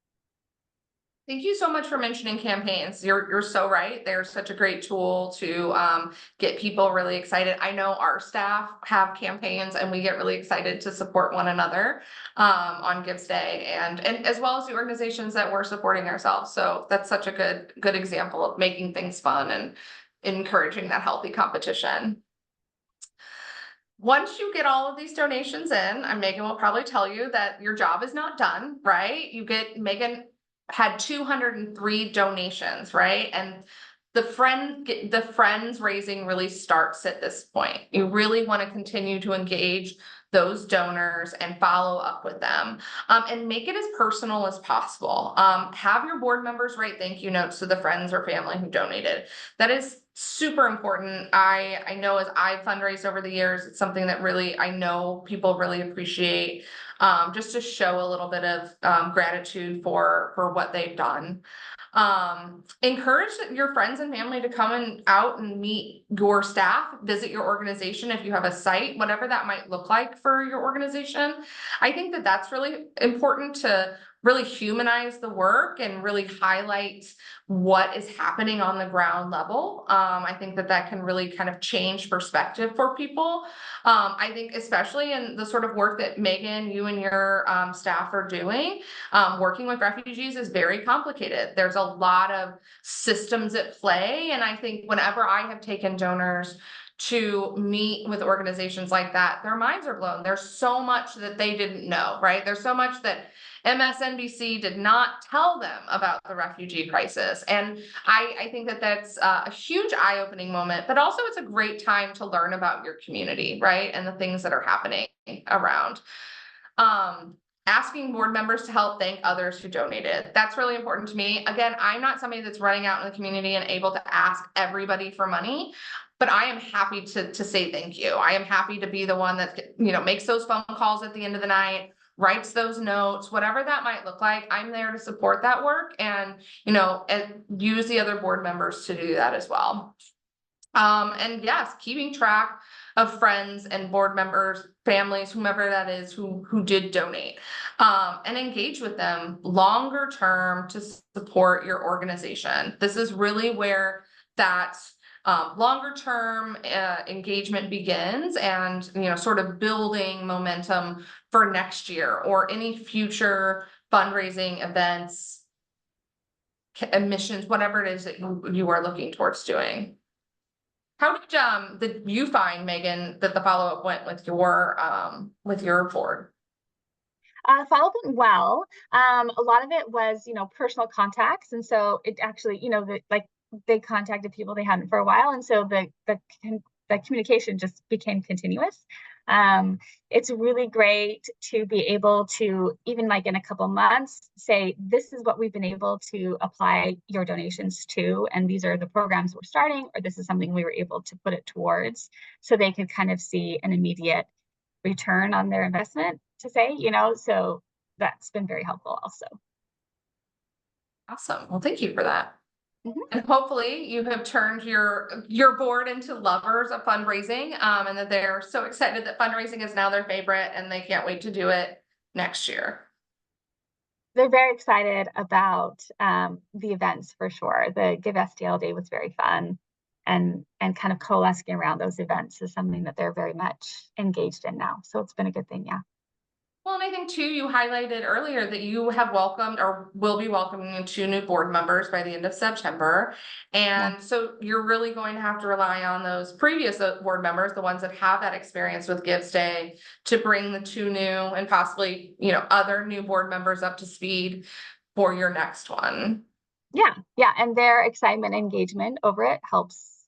Thank you so much for mentioning campaigns. You're so right. They're such a great tool to get people really excited. I know our staff have campaigns and we get really excited to support one another on Gives Day and as well as the organizations that we're supporting ourselves. So that's such a good example of making things fun and encouraging that healthy competition. Once you get all of these donations in, and Megan will probably tell you that your job is not done, right? Megan had 203 donations, right? And the friends raising really starts at this point. You really want to continue to engage those donors and follow up with them and make it as personal as possible. Have your board members write thank you notes to the friends or family who donated. That is super important. I know as I've fundraised over the years, it's something that really, I know people really appreciate, just to show a little bit of gratitude for what they've done. Encourage your friends and family to come out and meet your staff, visit your organization if you have a site, whatever that might look like for your organization. I think that that's really important to really humanize the work and really highlight what is happening on the ground level. I think that can really kind of change perspective for people. I think especially in the sort of work that Megan, you and your staff are doing, working with refugees is very complicated. There's a lot of systems at play. And I think whenever I have taken donors to meet with organizations like that, their minds are blown. There's so much that they didn't know, right? There's so much that MSNBC did not tell them about the refugee crisis. And I think that that's a huge eye-opening moment, but also it's a great time to learn about your community, right? And the things that are happening around. Asking board members to help thank others who donated. That's really important to me. Again, I'm not somebody that's running out in the community and able to ask everybody for money, but I am happy to say thank you. I am happy to be the one that, makes those phone calls at the end of the night, writes those notes, whatever that might look like. I'm there to support that work and, and use the other board members to do that as well. And yes, keeping track of friends and board members, families, whomever that is, who did donate. And engage with them longer term to support your organization. This is really where that longer term engagement begins, and sort of building momentum for next year or any future fundraising events, missions, whatever it is that you are looking towards doing. How did you find, Megan, that the follow-up went with your board? Follow-up went well. A lot of it was, personal contacts. And so it actually, they contacted people they hadn't for a while. And so the communication just became continuous. It's really great to be able to, even like in a couple months, say, this is what we've been able to apply your donations to, and these are the programs we're starting, or this is something we were able to put it towards, so they could kind of see an immediate return on their investment, to say, so that's been very helpful also. Awesome. Well, thank you for that. Mhm. And hopefully you have turned your board into lovers of fundraising, and that they're so excited that fundraising is now their favorite and they can't wait to do it next year. They're very excited about the events for sure. The Give STL Day was very fun, and kind of coalescing around those events is something that they're very much engaged in now. So it's been a good thing, yeah. Well, and I think too, you highlighted earlier that you have welcomed or will be welcoming 2 new board members by the end of September. And so you're really going to have to rely on those previous board members, the ones that have that experience with Gives Day, to bring the 2 new and possibly, other new board members up to speed for your next one. Yeah, and their excitement and engagement over it helps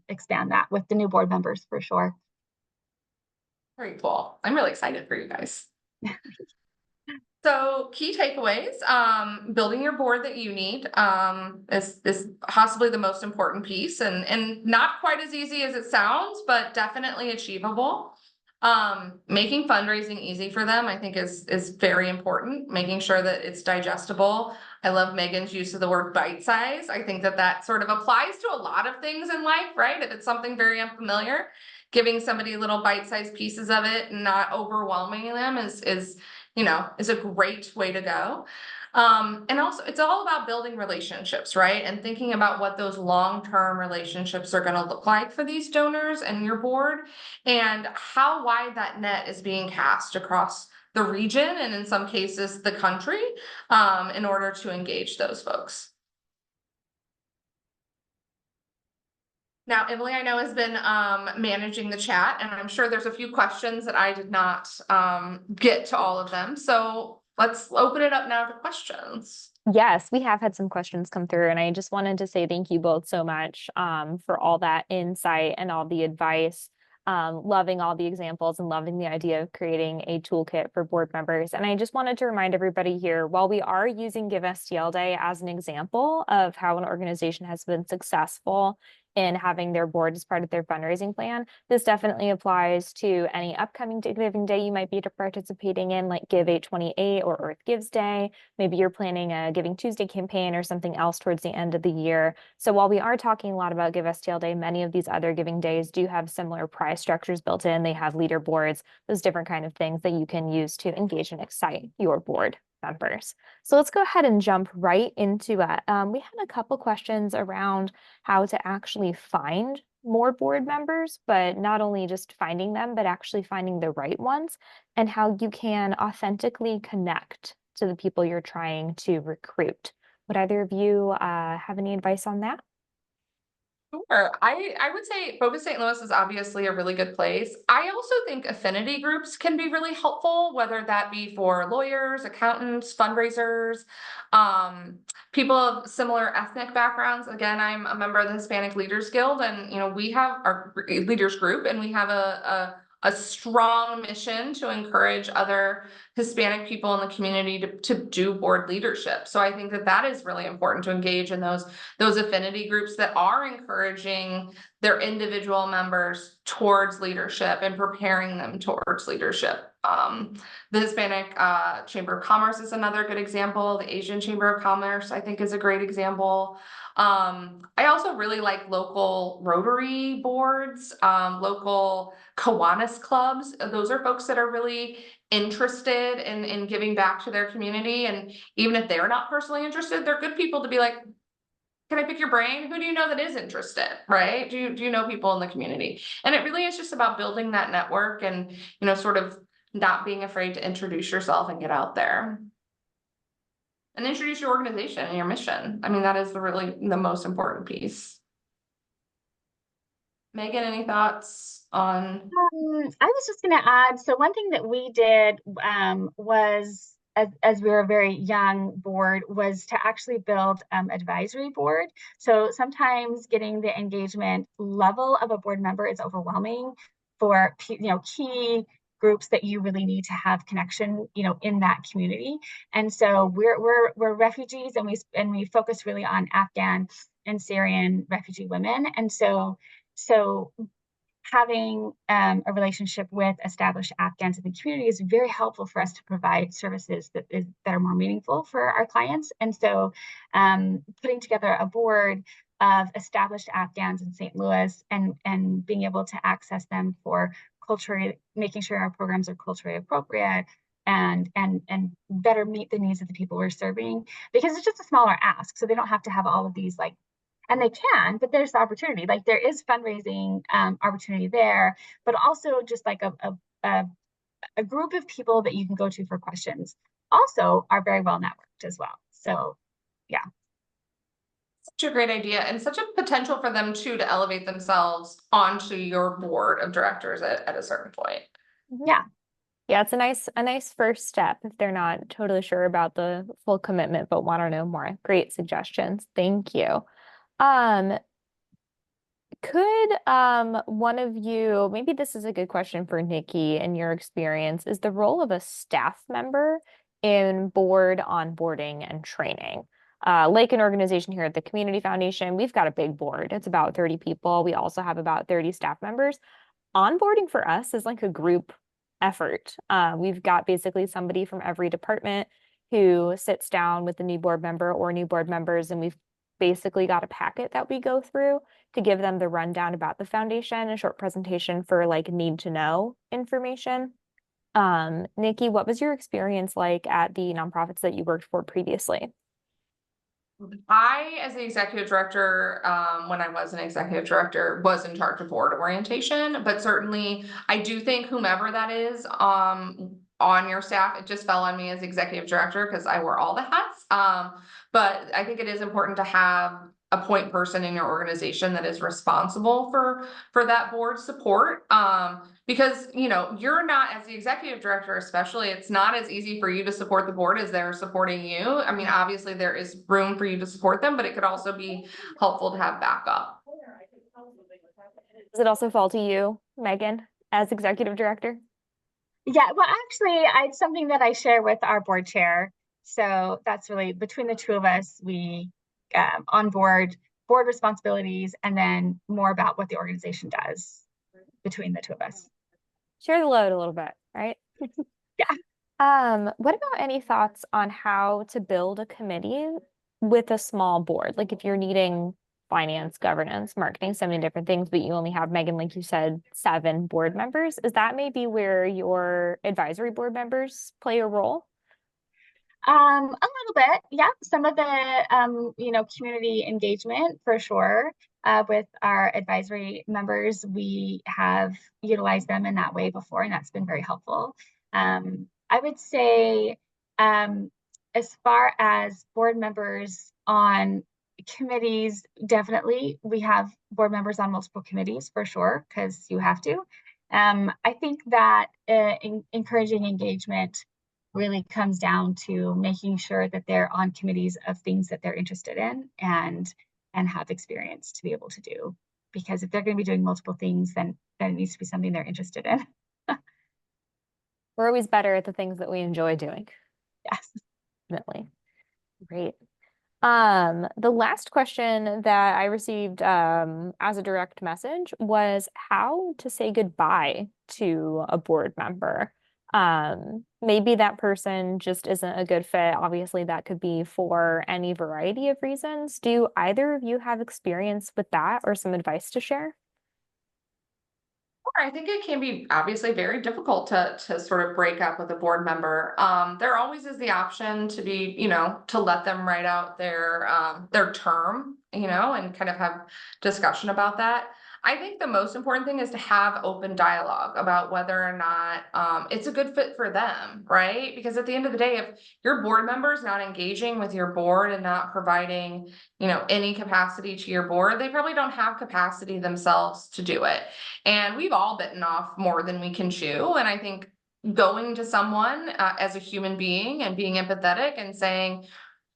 expand that with the new board members for sure. Very cool. I'm really excited for you guys. So key takeaways, building your board that you need is possibly the most important piece, and not quite as easy as it sounds, but definitely achievable. Making fundraising easy for them, I think is very important. Making sure that it's digestible. I love Megan's use of the word bite size. I think that sort of applies to a lot of things in life, right? If it's something very unfamiliar, giving somebody little bite-sized pieces of it and not overwhelming them is a great way to go. And also it's all about building relationships, right? And thinking about what those long-term relationships are going to look like for these donors and your board, and how wide that net is being cast across the region, and in some cases the country, in order to engage those folks. Now, Emily, I know, has been managing the chat, and I'm sure there's a few questions that I did not get to all of them. So let's open it up now to questions. Yes, we have had some questions come through, and I just wanted to say thank you both so much for all that insight and all the advice. Loving all the examples and loving the idea of creating a toolkit for board members. And I just wanted to remind everybody here, while we are using Give STL Day as an example of how an organization has been successful in having their board as part of their fundraising plan, this definitely applies to any upcoming Giving Day you might be participating in, like Give 828 or Earth Gives Day. Maybe you're planning a Giving Tuesday campaign or something else towards the end of the year. So while we are talking a lot about Give STL Day, many of these other giving days do have similar prize structures built in. They have leaderboards, those different kind of things that you can use to engage and excite your board members. So let's go ahead and jump right into it. We had a couple questions around how to actually find more board members, but not only just finding them, but actually finding the right ones, and how you can authentically connect to the people you're trying to recruit. Would either of you have any advice on that? Sure. I would say Focus St. Louis is obviously a really good place. I also think affinity groups can be really helpful, whether that be for lawyers, accountants, fundraisers, people of similar ethnic backgrounds. Again, I'm a member of the Hispanic Leaders Guild, and we have our leaders group, and we have a strong mission to encourage other Hispanic people in the community to do board leadership. So I think that is really important, to engage in those affinity groups that are encouraging their individual members towards leadership and preparing them towards leadership. The Hispanic Chamber of Commerce is another good example. The Asian Chamber of Commerce, I think, is a great example. I also really like local Rotary boards, local Kiwanis clubs. Those are folks that are really interested in giving back to their community. And even if they're not personally interested, they're good people to be like, can I pick your brain? Who do you know that is interested, right? Do you know people in the community? And it really is just about building that network and, sort of not being afraid to introduce yourself and get out there. And introduce your organization and your mission. I mean, that is really the most important piece. Megan, any thoughts on? I was just going to add, so one thing that we did was, as we were a very young board, was to actually build advisory board. So sometimes getting the engagement level of a board member is overwhelming for key groups that you really need to have connection, in that community. And so we're refugees, and we focus really on Afghan and Syrian refugee women. And so having a relationship with established Afghans in the community is very helpful for us to provide services that are more meaningful for our clients. And so putting together a board of established Afghans in St. Louis and being able to access them for culturally, making sure our programs are culturally appropriate and better meet the needs of the people we're serving, because it's just a smaller ask. So they don't have to have all of these and they can, but there's the opportunity. There is fundraising opportunity there, but also just a group of people that you can go to for questions also are very well networked as well. So yeah. Such a great idea, and such a potential for them too to elevate themselves onto your board of directors at a certain point. Yeah. Yeah, it's a nice first step if they're not totally sure about the full commitment but want to know more. Great suggestions. Thank you. Could one of you, maybe this is a good question for Nikki, in your experience, is the role of a staff member in board onboarding and training? Like an organization here at the Community Foundation, we've got a big board. It's about 30 people. We also have about 30 staff members. Onboarding for us is like a group effort. We've got basically somebody from every department who sits down with the new board member or new board members, and we've basically got a packet that we go through to give them the rundown about the foundation, a short presentation for need to know information. Nikki, what was your experience like at the nonprofits that you worked for previously? I, as the executive director, when I was an executive director, was in charge of board orientation, but certainly I do think whomever that is, on your staff, it just fell on me as executive director because I wore all the hats. But I think it is important to have a point person in your organization that is responsible for that board support. Because you're not, as the executive director especially, it's not as easy for you to support the board as they're supporting you. I mean, obviously there is room for you to support them, but it could also be helpful to have backup. Does it also fall to you, Megan, as executive director? Yeah, well, actually, it's something that I share with our board chair. So that's really between the two of us, we on board responsibilities, and then more about what the organization does between the two of us. Share the load a little bit, right? Yeah. What about any thoughts on how to build a committee with a small board? Like if you're needing finance, governance, marketing, so many different things, but you only have, Megan, like you said, 7 board members. Is that maybe where your advisory board members play a role? A little bit, yeah. Some of the community engagement for sure. With our advisory members, we have utilized them in that way before, and that's been very helpful. I would say, as far as board members on committees, definitely we have board members on multiple committees for sure, because you have to. I think that encouraging engagement really comes down to making sure that they're on committees of things that they're interested in and have experience to be able to do. Because if they're going to be doing multiple things, then it needs to be something they're interested in. We're always better at the things that we enjoy doing. Yes. Definitely. Great. The last question that I received as a direct message was how to say goodbye to a board member. Maybe that person just isn't a good fit. Obviously, that could be for any variety of reasons. Do either of you have experience with that or some advice to share? I think it can be obviously very difficult to sort of break up with a board member. There always is the option to be, to let them write out their term, and kind of have discussion about that. I think the most important thing is to have open dialogue about whether or not it's a good fit for them, right? Because at the end of the day, if your board member is not engaging with your board and not providing, any capacity to your board, they probably don't have capacity themselves to do it. And we've all bitten off more than we can chew. And I think going to someone as a human being and being empathetic and saying,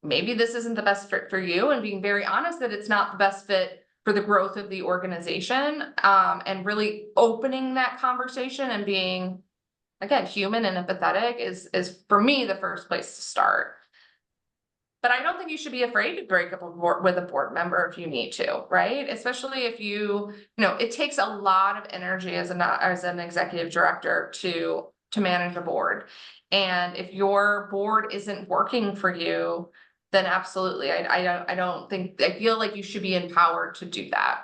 maybe this isn't the best fit for you, and being very honest that it's not the best fit for the growth of the organization, and really opening that conversation and being, again, human and empathetic is for me the first place to start. But I don't think you should be afraid to break up with a board member if you need to, right? Especially if it takes a lot of energy as an executive director to manage a board. And if your board isn't working for you, then absolutely, I don't think, I feel like you should be empowered to do that.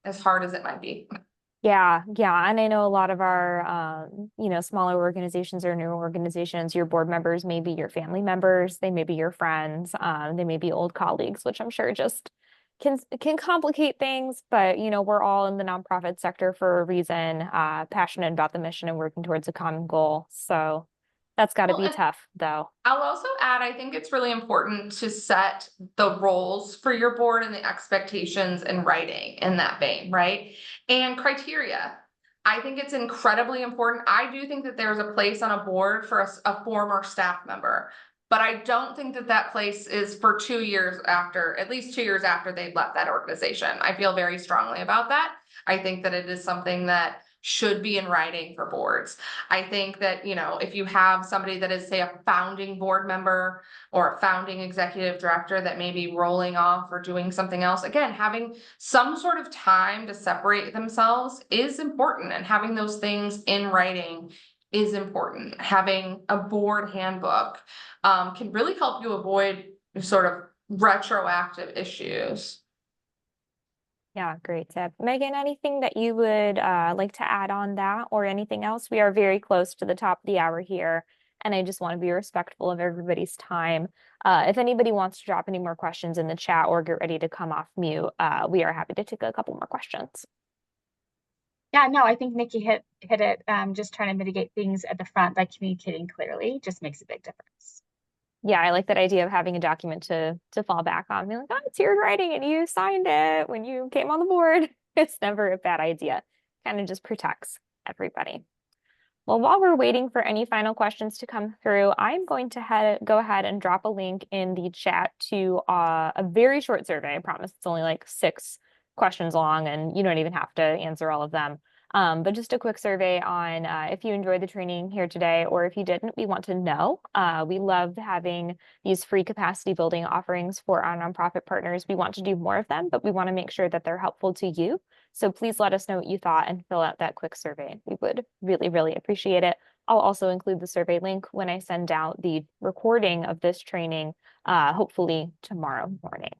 As hard as it might be. Yeah, yeah. And I know a lot of our, smaller organizations or new organizations, your board members may be your family members, they may be your friends, they may be old colleagues, which I'm sure just can complicate things. But, we're all in the nonprofit sector for a reason, passionate about the mission and working towards a common goal. So that's got to Well, be and tough, though. I'll also add, I think it's really important to set the roles for your board and the expectations in writing in that vein, right? And criteria. I think it's incredibly important. I do think that there's a place on a board for a former staff member, but I don't think that that place is for 2 years after, at least 2 years after they've left that organization. I feel very strongly about that. I think that it is something that should be in writing for boards. I think that, if you have somebody that is, say, a founding board member or a founding executive director that may be rolling off or doing something else, again, having some sort of time to separate themselves is important, and having those things in writing is important. Having a board handbook can really help you avoid sort of retroactive issues. Yeah, great tip. Megan, anything that you would like to add on that or anything else? We are very close to the top of the hour here, and I just want to be respectful of everybody's time. If anybody wants to drop any more questions in the chat or get ready to come off mute, we are happy to take a couple more questions. Yeah, no, I think Nikki hit it. Just trying to mitigate things at the front by communicating clearly just makes a big difference. Yeah, I like that idea of having a document to fall back on. Being like, oh, it's here in writing and you signed it when you came on the board. It's never a bad idea. Kind of just protects everybody. Well, while we're waiting for any final questions to come through, I'm going to go ahead and drop a link in the chat to a very short survey. I promise it's only like 6 questions long, and you don't even have to answer all of them. But just a quick survey on if you enjoyed the training here today, or if you didn't, we want to know. We love having these free capacity building offerings for our nonprofit partners. We want to do more of them, but we want to make sure that they're helpful to you. So please let us know what you thought and fill out that quick survey. We would really, really appreciate it. I'll also include the survey link when I send out the recording of this training, hopefully tomorrow morning.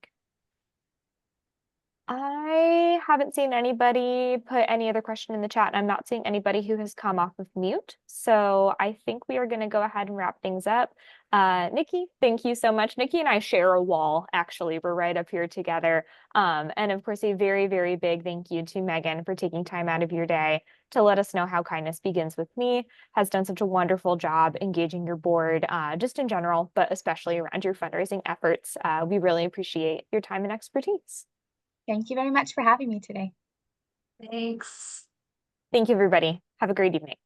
I haven't seen anybody put any other question in the chat, and I'm not seeing anybody who has come off of mute. So I think we are going to go ahead and wrap things up. Nikki, thank you so much. Nikki and I share a wall, actually. We're right up here together. And of course, a very, very big thank you to Megan for taking time out of your day to let us know how Kindness Begins with Me has done such a wonderful job engaging your board, just in general, but especially around your fundraising efforts. We really appreciate your time and expertise. Thank you very much for having me today. Thanks. Thank you, everybody. Have a great evening.